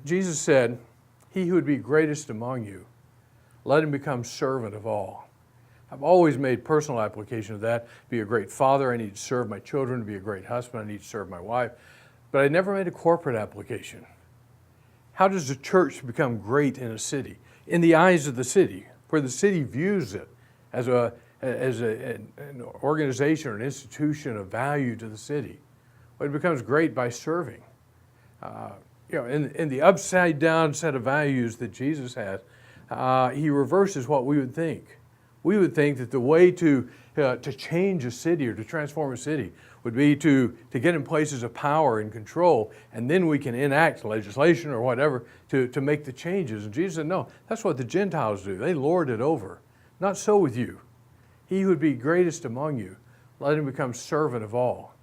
Jesus said, "He who would be greatest among you, let him become servant of all." I've always made personal application of that. Be a great father, I need to serve my children. To be a great husband, I need to serve my wife. But I never made a corporate application. How does the church become great in a city? In the eyes of the city, where the city views it as an organization or an institution of value to the city. Well, it becomes great by serving. In the upside down set of values that Jesus has, he reverses what we would think. We would think that the way to change a city or to transform a city would be to get in places of power and control, and then we can enact legislation or whatever to make the changes. And Jesus said, no, that's what the Gentiles do. They lord it over. Not so with you. He who would be greatest among you, let him become servant of all.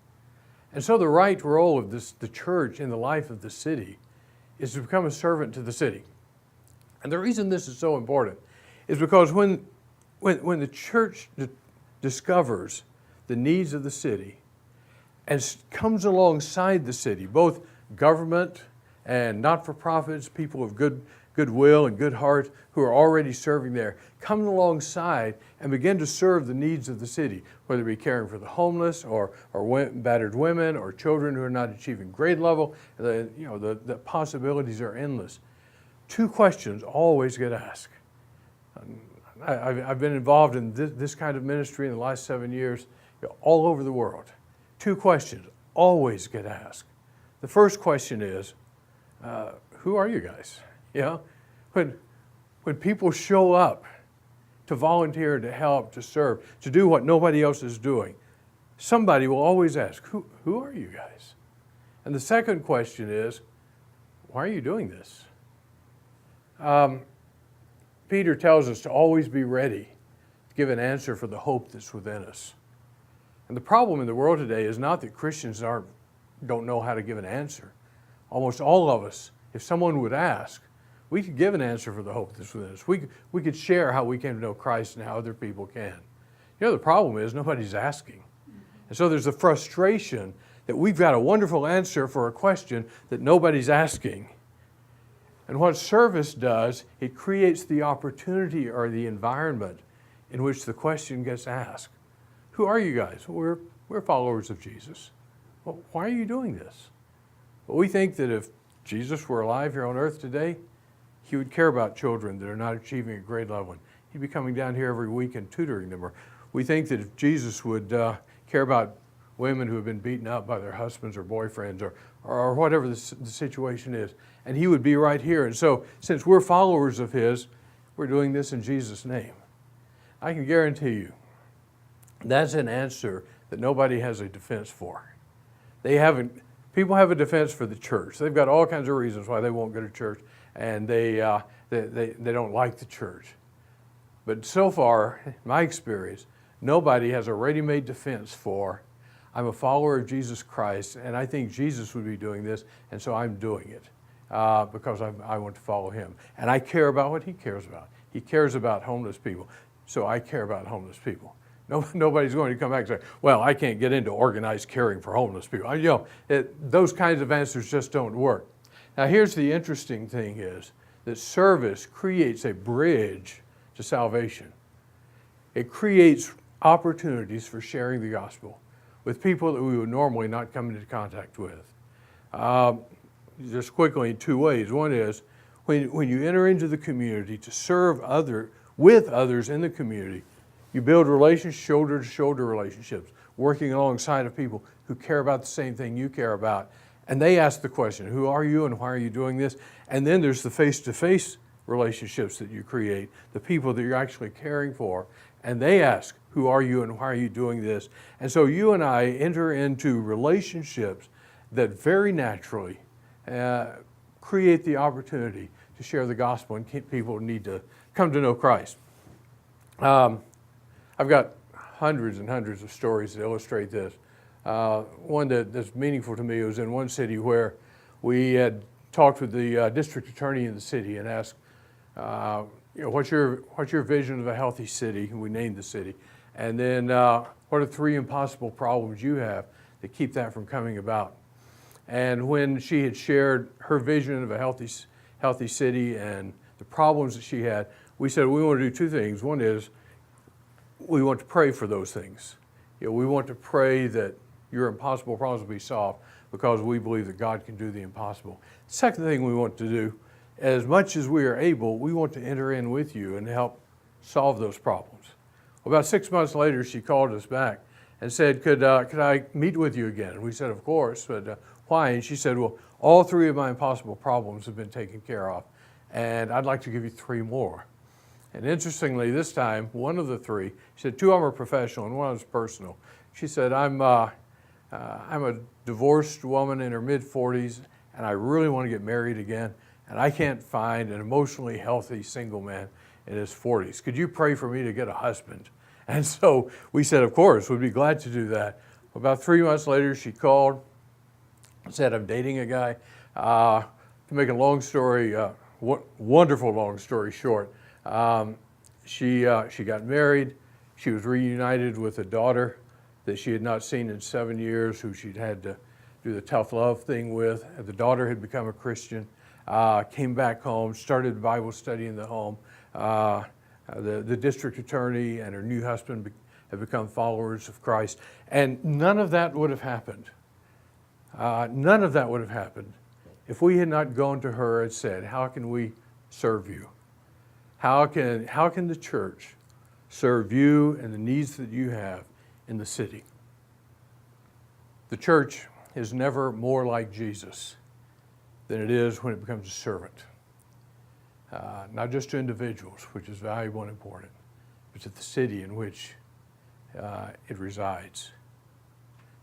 And so the right role of the church in the life of the city is to become a servant to the city. And the reason this is so important is because when the church discovers the needs of the city and comes alongside the city, both government and not-for-profits, people of goodwill and good heart who are already serving there, come alongside and begin to serve the needs of the city, whether it be caring for the homeless or battered women or children who are not achieving grade level. The possibilities are endless. Two questions always get asked. I've been involved in this kind of ministry in the last 7 years, all over the world. Two questions always get asked. The first question is, who are you guys? When people show up to volunteer, to help, to serve, to do what nobody else is doing, somebody will always ask, who are you guys? And the second question is, why are you doing this? Peter tells us to always be ready to give an answer for the hope that's within us. And the problem in the world today is not that Christians don't know how to give an answer. Almost all of us, if someone would ask, we could give an answer for the hope that's within us. We could share how we came to know Christ and how other people can. The problem is nobody's asking. And so there's a frustration that we've got a wonderful answer for a question that nobody's asking. And what service does, it creates the opportunity or the environment in which the question gets asked. Who are you guys? Well, we're followers of Jesus. Well, why are you doing this? Well, we think that if Jesus were alive here on earth today, he would care about children that are not achieving a grade level. He'd be coming down here every week and tutoring them. Or we think that if Jesus would care about women who have been beaten up by their husbands or boyfriends or whatever the situation is, and he would be right here. And so since we're followers of his, we're doing this in Jesus' name. I can guarantee you that's an answer that nobody has a defense for. People have a defense for the church. They've got all kinds of reasons why they won't go to church, and they don't like the church. But so far, in my experience, nobody has a ready-made defense for, I'm a follower of Jesus Christ, and I think Jesus would be doing this, and so I'm doing it because I want to follow him. And I care about what he cares about. He cares about homeless people, so I care about homeless people. Nobody's going to come back and say, well, I can't get into organized caring for homeless people. Those kinds of answers just don't work. Now, here's the interesting thing is that service creates a bridge to salvation. It creates opportunities for sharing the gospel with people that we would normally not come into contact with. Just quickly in two ways. One is when you enter into the community to serve with others in the community, you build relationships, shoulder-to-shoulder relationships, working alongside of people who care about the same thing you care about. And they ask the question, who are you and why are you doing this? And then there's the face-to-face relationships that you create, the people that you're actually caring for. And they ask, who are you and why are you doing this? And so you and I enter into relationships that very naturally create the opportunity to share the gospel and people need to come to know Christ. I've got hundreds and hundreds of stories that illustrate this. One that's meaningful to me was in one city where we had talked with the district attorney in the city and asked, what's your vision of a healthy city? And we named the city. And then what are three impossible problems you have that keep that from coming about? And when she had shared her vision of a healthy city and the problems that she had, we said we want to do two things. One is we want to pray for those things. We want to pray that your impossible problems will be solved because we believe that God can do the impossible. The second thing we want to do, as much as we are able, we want to enter in with you and help solve those problems. Well, about 6 months later, she called us back and said, could I meet with you again? And we said, of course, but why? And she said, well, all three of my impossible problems have been taken care of, and I'd like to give you three more. And interestingly, this time, one of the three, she said, two of them are professional and one of them is personal. She said, I'm a divorced woman in her mid-40s, and I really want to get married again, and I can't find an emotionally healthy single man in his 40s. Could you pray for me to get a husband? And so we said, of course, we'd be glad to do that. About 3 months later, she called, said, I'm dating a guy. To make a long story, wonderful long story short, she got married. She was reunited with a daughter that she had not seen in 7 years, who she'd had to do the tough love thing with. And the daughter had become a Christian, came back home, started Bible study in the home. The district attorney and her new husband have become followers of Christ. And none of that would have happened. None of that would have happened if we had not gone to her and said, how can we serve you? How can the church serve you and the needs that you have in the city? The church is never more like Jesus than it is when it becomes a servant. Not just to individuals, which is valuable and important, but to the city in which it resides.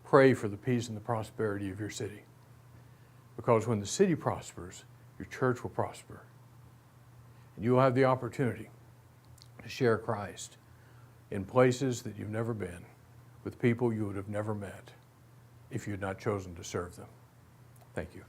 Pray for the peace and the prosperity of your city. Because when the city prospers, your church will prosper. And you will have the opportunity to share Christ in places that you've never been, with people you would have never met if you had not chosen to serve them. Thank you.